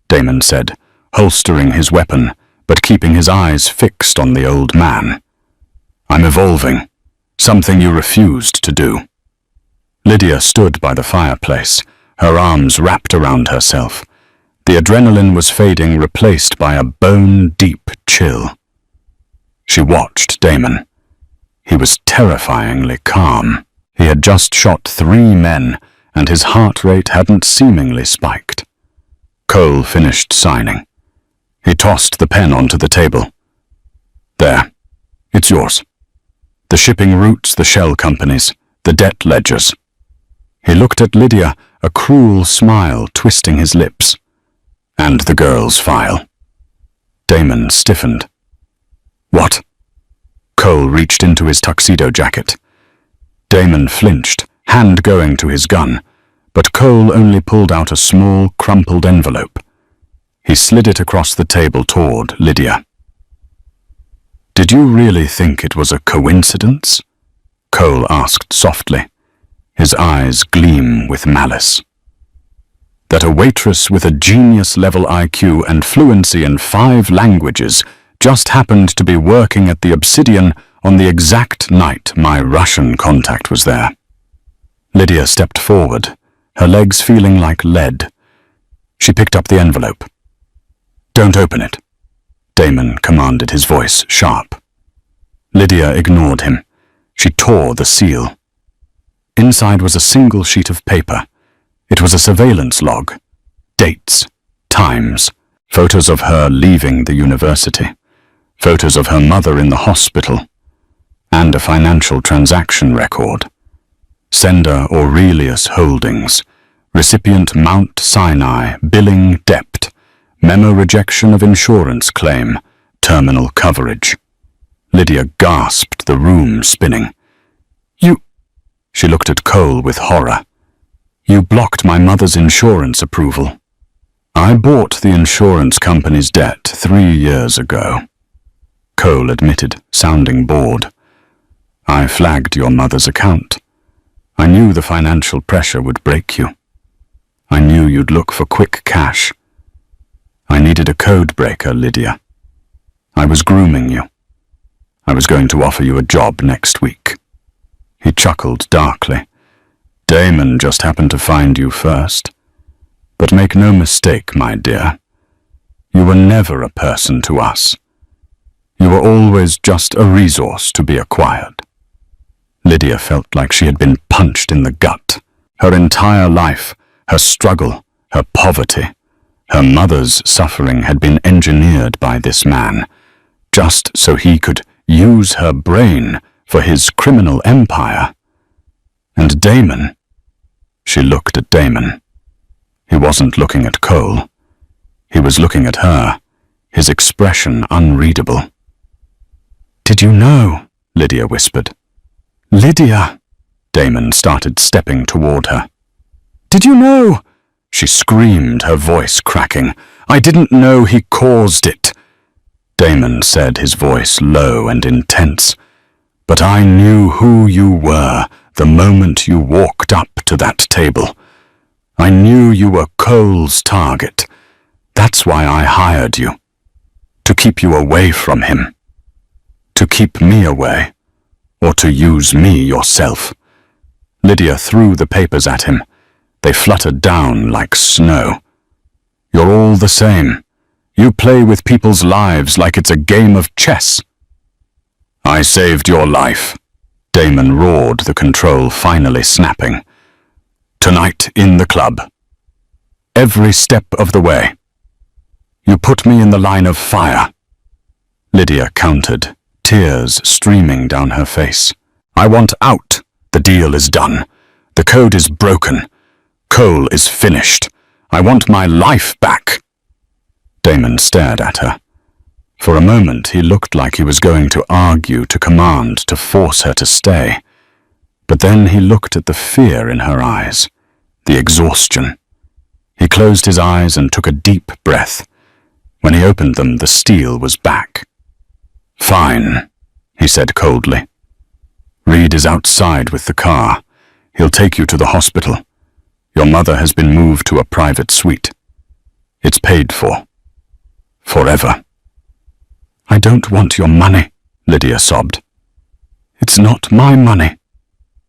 Damon said, holstering his weapon, but keeping his eyes fixed on the old man. "I'm evolving, something you refused to do." Lydia stood by the fireplace, her arms wrapped around herself. The adrenaline was fading, replaced by a bone-deep chill. She watched Damon. He was terrifyingly calm. He had just shot 3 men, and his heart rate hadn't seemingly spiked. Cole finished signing. He tossed the pen onto the table. "There, it's yours. The shipping routes, the shell companies, the debt ledgers." He looked at Lydia, a cruel smile twisting his lips. "And the girl's file." Damon stiffened. "What?" Cole reached into his tuxedo jacket. Damon flinched, hand going to his gun, but Cole only pulled out a small, crumpled envelope. He slid it across the table toward Lydia. "Did you really think it was a coincidence?" Cole asked softly, his eyes gleam with malice. "That a waitress with a genius-level IQ and fluency in 5 languages just happened to be working at the Obsidian on the exact night my Russian contact was there." Lydia stepped forward, her legs feeling like lead. She picked up the envelope. "Don't open it," Damon commanded, his voice sharp. Lydia ignored him. She tore the seal. Inside was a single sheet of paper. It was a surveillance log. Dates, times, photos of her leaving the university, photos of her mother in the hospital, and a financial transaction record. Sender Aurelius Holdings, recipient Mount Sinai, billing debt, memo rejection of insurance claim, terminal coverage. Lydia gasped, the room spinning. She looked at Cole with horror. You blocked my mother's insurance approval. I bought the insurance company's debt 3 years ago. Cole admitted, sounding bored. I flagged your mother's account. I knew the financial pressure would break you. I knew you'd look for quick cash. I needed a code breaker, Lydia. I was grooming you. I was going to offer you a job next week. He chuckled darkly. Damon just happened to find you first. But make no mistake, my dear. You were never a person to us. You were always just a resource to be acquired. Lydia felt like she had been punched in the gut. Her entire life, her struggle, her poverty, her mother's suffering had been engineered by this man, just so he could use her brain for his criminal empire. And Damon, she looked at Damon. He wasn't looking at Cole. He was looking at her, his expression unreadable. Did you know? Lydia whispered. Lydia! Damon started stepping toward her. Did you know? She screamed, her voice cracking. I didn't know he caused it. Damon said, his voice low and intense. But I knew who you were the moment you walked up to that table. I knew you were Cole's target. That's why I hired you. To keep you away from him. To keep me away. Or to use me yourself. Lydia threw the papers at him. They fluttered down like snow. You're all the same. You play with people's lives like it's a game of chess. I saved your life. Damon roared, the control finally snapping. Tonight in the club. Every step of the way. You put me in the line of fire. Lydia countered, tears streaming down her face. I want out. The deal is done. The code is broken. Cole is finished. I want my life back. Damon stared at her. For a moment he looked like he was going to argue, to command, to force her to stay. But then he looked at the fear in her eyes, the exhaustion. He closed his eyes and took a deep breath. When he opened them, the steel was back. Fine, he said coldly. Reed is outside with the car. He'll take you to the hospital. Your mother has been moved to a private suite. It's paid for. Forever. I don't want your money, Lydia sobbed. It's not my money,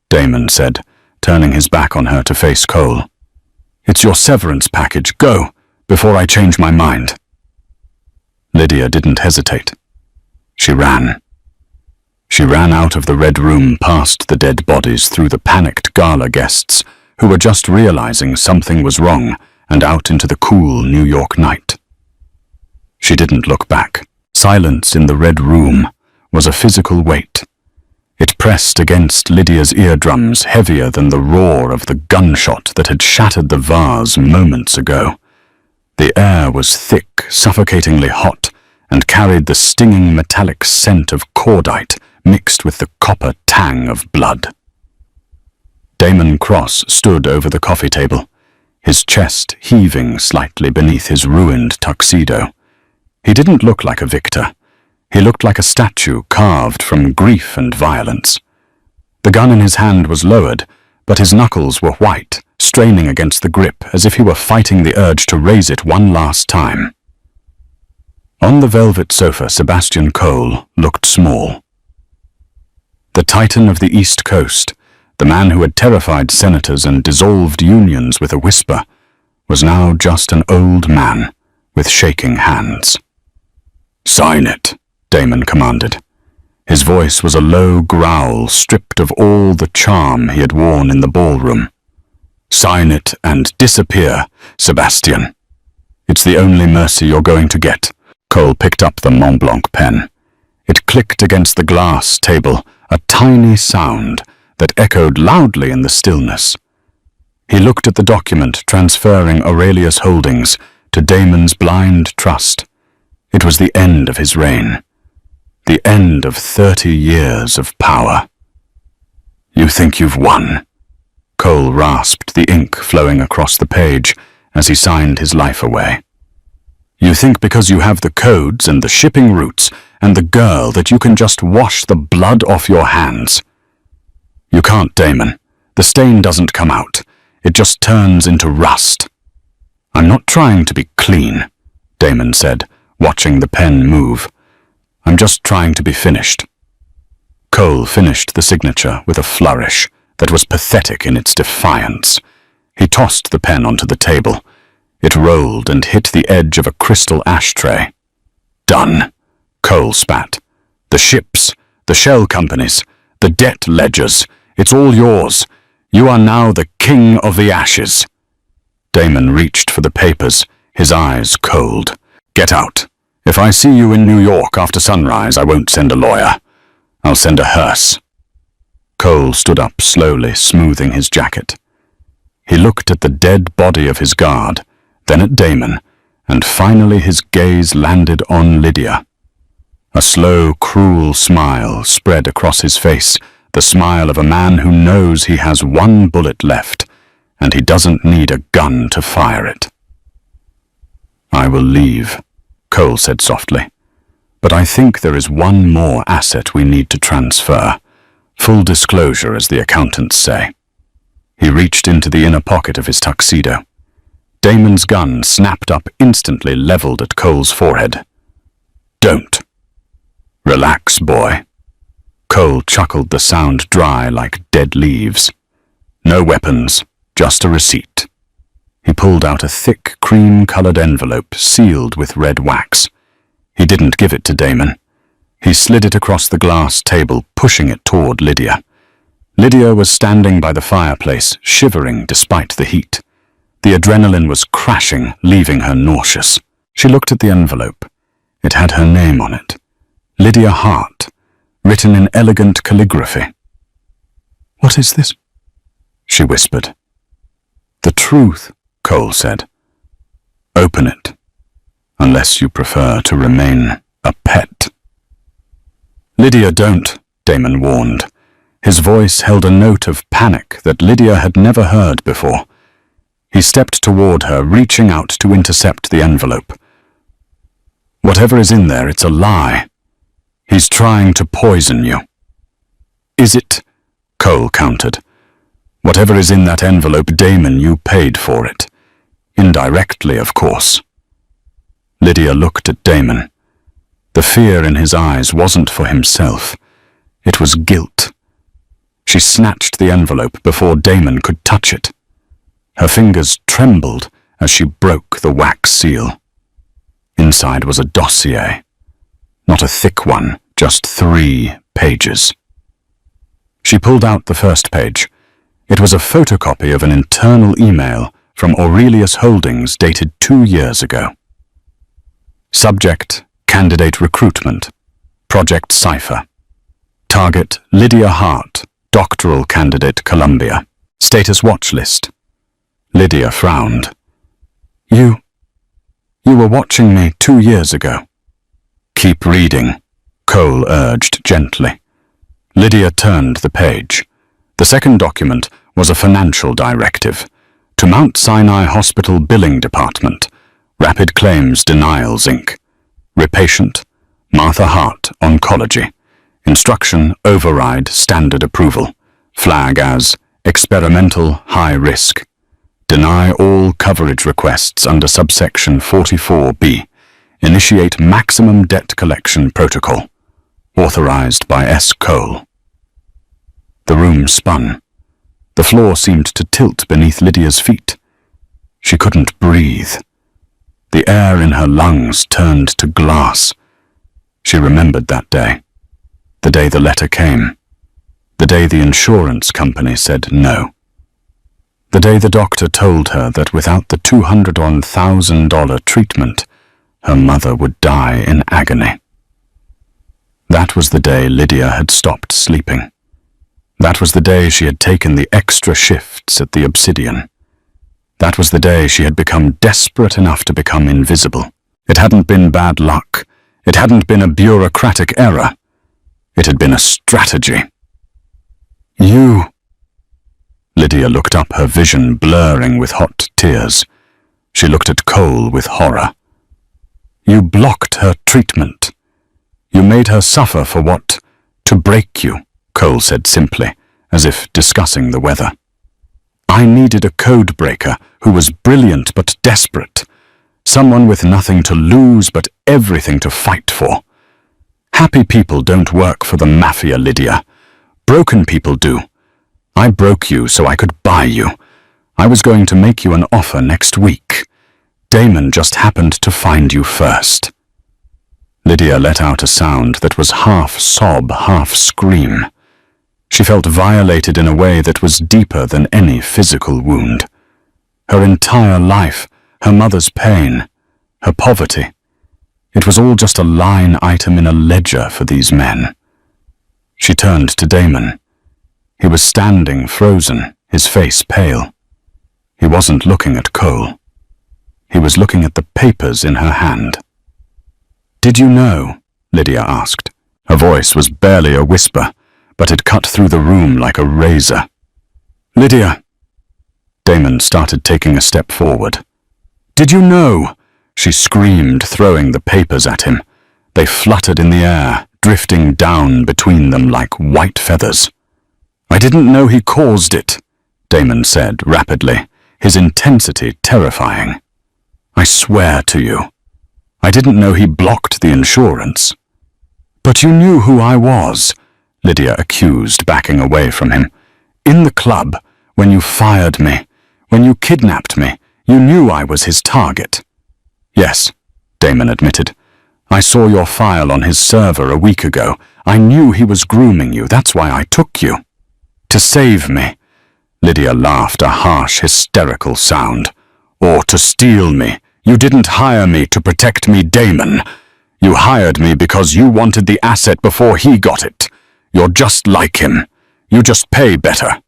Damon said, turning his back on her to face Cole. It's your severance package. Go, before I change my mind. Lydia didn't hesitate. She ran. She ran out of the red room, past the dead bodies, through the panicked gala guests, who were just realizing something was wrong, and out into the cool New York night. She didn't look back. Silence in the red room was a physical weight. It pressed against Lydia's eardrums, heavier than the roar of the gunshot that had shattered the vase moments ago. The air was thick, suffocatingly hot, and carried the stinging metallic scent of cordite mixed with the copper tang of blood. Damon Cross stood over the coffee table, his chest heaving slightly beneath his ruined tuxedo. He didn't look like a victor. He looked like a statue carved from grief and violence. The gun in his hand was lowered, but his knuckles were white, straining against the grip as if he were fighting the urge to raise it one last time. On the velvet sofa, Sebastian Cole looked small. The titan of the East Coast, the man who had terrified senators and dissolved unions with a whisper, was now just an old man with shaking hands. Sign it, Damon commanded. His voice was a low growl stripped of all the charm he had worn in the ballroom. Sign it and disappear, Sebastian. It's the only mercy you're going to get. Cole picked up the Mont Blanc pen. It clicked against the glass table, a tiny sound that echoed loudly in the stillness. He looked at the document transferring Aurelius Holdings to Damon's blind trust. It was the end of his reign. The end of 30 years of power. You think you've won? Cole rasped, the ink flowing across the page as he signed his life away. You think because you have the codes and the shipping routes and the girl that you can just wash the blood off your hands. You can't, Damon. The stain doesn't come out. It just turns into rust. I'm not trying to be clean, Damon said, watching the pen move. I'm just trying to be finished. Cole finished the signature with a flourish that was pathetic in its defiance. He tossed the pen onto the table. It rolled and hit the edge of a crystal ashtray. Done, Cole spat. The ships, the shell companies, the debt ledgers, it's all yours. You are now the king of the ashes. Damon reached for the papers, his eyes cold. Get out. If I see you in New York after sunrise, I won't send a lawyer. I'll send a hearse. Cole stood up slowly, smoothing his jacket. He looked at the dead body of his guard, then at Damon, and finally his gaze landed on Lydia. A slow, cruel smile spread across his face, the smile of a man who knows he has one bullet left, and he doesn't need a gun to fire it. I will leave, Cole said softly, but I think there is one more asset we need to transfer. Full disclosure, as the accountants say. He reached into the inner pocket of his tuxedo. Damon's gun snapped up instantly, leveled at Cole's forehead. Don't. Relax, boy. Cole chuckled, the sound dry like dead leaves. No weapons, just a receipt. He pulled out a thick, cream-colored envelope sealed with red wax. He didn't give it to Damon. He slid it across the glass table, pushing it toward Lydia. Lydia was standing by the fireplace, shivering despite the heat. The adrenaline was crashing, leaving her nauseous. She looked at the envelope. It had her name on it. Lydia Hart, written in elegant calligraphy. What is this? She whispered. The truth, Cole said. Open it, unless you prefer to remain a pet. Lydia, don't, Damon warned. His voice held a note of panic that Lydia had never heard before. He stepped toward her, reaching out to intercept the envelope. Whatever is in there, it's a lie. He's trying to poison you. Is it? Cole countered. Whatever is in that envelope, Damon, you paid for it. Indirectly, of course. Lydia looked at Damon. The fear in his eyes wasn't for himself. It was guilt. She snatched the envelope before Damon could touch it. Her fingers trembled as she broke the wax seal. Inside was a dossier. Not a thick one, just 3 pages. She pulled out the first page. It was a photocopy of an internal email from Aurelius Holdings dated 2 years ago. Subject, Candidate Recruitment. Project Cipher. Target, Lydia Hart, Doctoral Candidate, Columbia. Status Watch List. Lydia frowned. You were watching me 2 years ago. Keep reading, Cole urged gently. Lydia turned the page. The second document was a financial directive. To Mount Sinai Hospital Billing Department. Rapid Claims Denials, Inc. Repatient, Martha Hart, Oncology. Instruction, override, standard approval. Flag as experimental, high risk. Deny all coverage requests under subsection 44B. Initiate maximum debt collection protocol. Authorized by S. Cole. The room spun. The floor seemed to tilt beneath Lydia's feet. She couldn't breathe. The air in her lungs turned to glass. She remembered that day. The day the letter came. The day the insurance company said no. The day the doctor told her that without the $201,000 treatment, her mother would die in agony. That was the day Lydia had stopped sleeping. That was the day she had taken the extra shifts at the Obsidian. That was the day she had become desperate enough to become invisible. It hadn't been bad luck. It hadn't been a bureaucratic error. It had been a strategy. You... Lydia looked up, her vision blurring with hot tears. She looked at Cole with horror. You blocked her treatment. You made her suffer for what? To break you, Cole said simply, as if discussing the weather. I needed a code breaker who was brilliant but desperate. Someone with nothing to lose but everything to fight for. Happy people don't work for the Mafia, Lydia. Broken people do. I broke you so I could buy you. I was going to make you an offer next week. Damon just happened to find you first. Lydia let out a sound that was half sob, half scream. She felt violated in a way that was deeper than any physical wound. Her entire life, her mother's pain, her poverty. It was all just a line item in a ledger for these men. She turned to Damon. He was standing frozen, his face pale. He wasn't looking at Cole. He was looking at the papers in her hand. Did you know? Lydia asked. Her voice was barely a whisper, but it cut through the room like a razor. Lydia! Damon started taking a step forward. Did you know? She screamed, throwing the papers at him. They fluttered in the air, drifting down between them like white feathers. I didn't know he caused it, Damon said rapidly, his intensity terrifying. I swear to you. I didn't know he blocked the insurance. But you knew who I was, Lydia accused, backing away from him. In the club, when you fired me, when you kidnapped me, you knew I was his target. Yes, Damon admitted. I saw your file on his server a week ago. I knew he was grooming you. That's why I took you. To save me. Lydia laughed, a harsh, hysterical sound. Or to steal me. You didn't hire me to protect me, Damon. You hired me because you wanted the asset before he got it. You're just like him. You just pay better.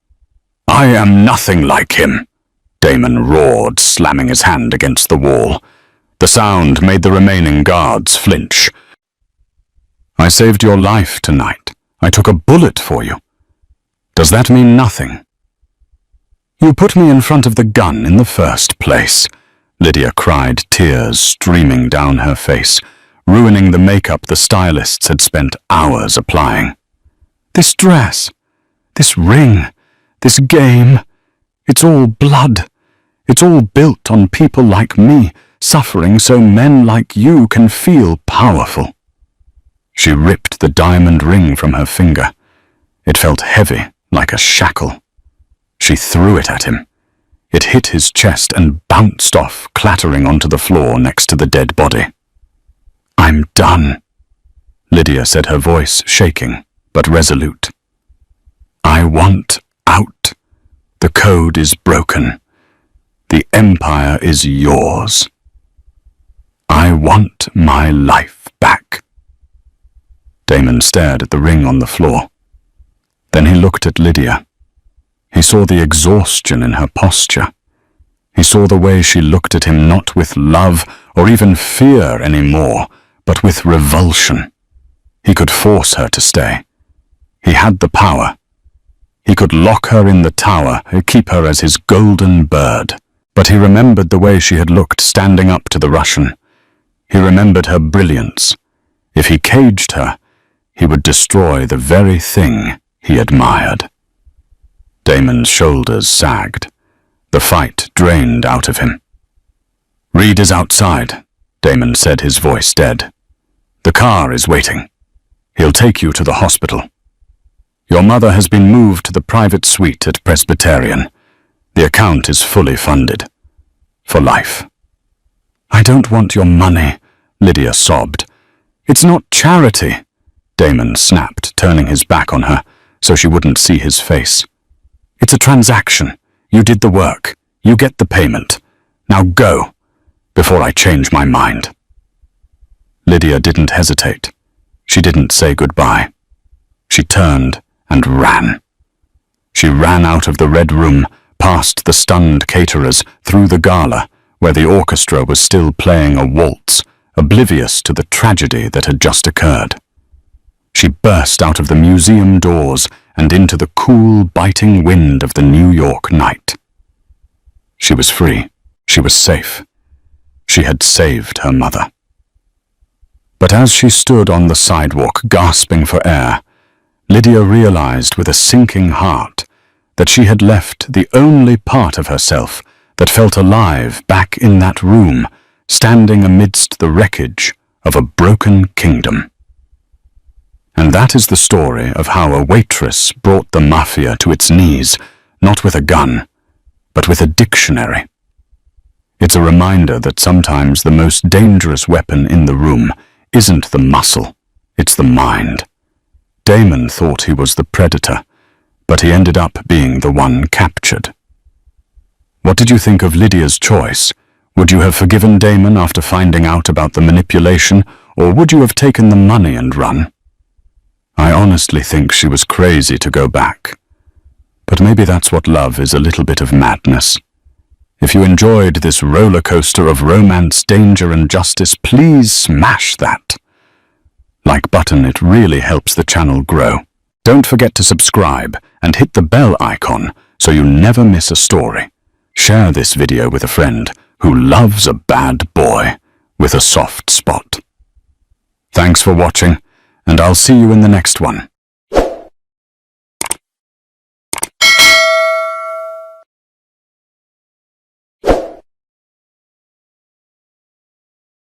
I am nothing like him, Damon roared, slamming his hand against the wall. The sound made the remaining guards flinch. I saved your life tonight. I took a bullet for you. Does that mean nothing? You put me in front of the gun in the first place, Lydia cried, tears streaming down her face, ruining the makeup the stylists had spent hours applying. This dress, this ring, this game, it's all blood. It's all built on people like me, suffering so men like you can feel powerful. She ripped the diamond ring from her finger. It felt heavy, like a shackle. She threw it at him. It hit his chest and bounced off, clattering onto the floor next to the dead body. I'm done, Lydia said, her voice shaking, but resolute. I want out. The code is broken. The empire is yours. I want my life back. Damon stared at the ring on the floor. Then he looked at Lydia. He saw the exhaustion in her posture. He saw the way she looked at him, not with love or even fear anymore, but with revulsion. He could force her to stay. He had the power. He could lock her in the tower and keep her as his golden bird. But he remembered the way she had looked standing up to the Russian. He remembered her brilliance. If he caged her, he would destroy the very thing he admired. Damon's shoulders sagged. The fight drained out of him. Reed is outside, Damon said, his voice dead. The car is waiting. He'll take you to the hospital. Your mother has been moved to the private suite at Presbyterian. The account is fully funded. For life. I don't want your money, Lydia sobbed. It's not charity, Damon snapped, turning his back on her so she wouldn't see his face. It's a transaction. You did the work. You get the payment. Now go, before I change my mind. Lydia didn't hesitate. She didn't say goodbye. She turned and ran. She ran out of the red room, past the stunned caterers, through the gala, where the orchestra was still playing a waltz, oblivious to the tragedy that had just occurred. She burst out of the museum doors and into the cool, biting wind of the New York night. She was free. She was safe. She had saved her mother. But as she stood on the sidewalk, gasping for air, Lydia realized with a sinking heart that she had left the only part of herself that felt alive back in that room, standing amidst the wreckage of a broken kingdom. And that is the story of how a waitress brought the Mafia to its knees, not with a gun, but with a dictionary. It's a reminder that sometimes the most dangerous weapon in the room isn't the muscle, it's the mind. Damon thought he was the predator, but he ended up being the one captured. What did you think of Lydia's choice? Would you have forgiven Damon after finding out about the manipulation, or would you have taken the money and run? I honestly think she was crazy to go back. But maybe that's what love is, a little bit of madness. If you enjoyed this roller coaster of romance, danger, and justice, please smash that like button. It really helps the channel grow. Don't forget to subscribe and hit the bell icon so you never miss a story. Share this video with a friend who loves a bad boy with a soft spot. Thanks for watching, and I'll see you in the next one.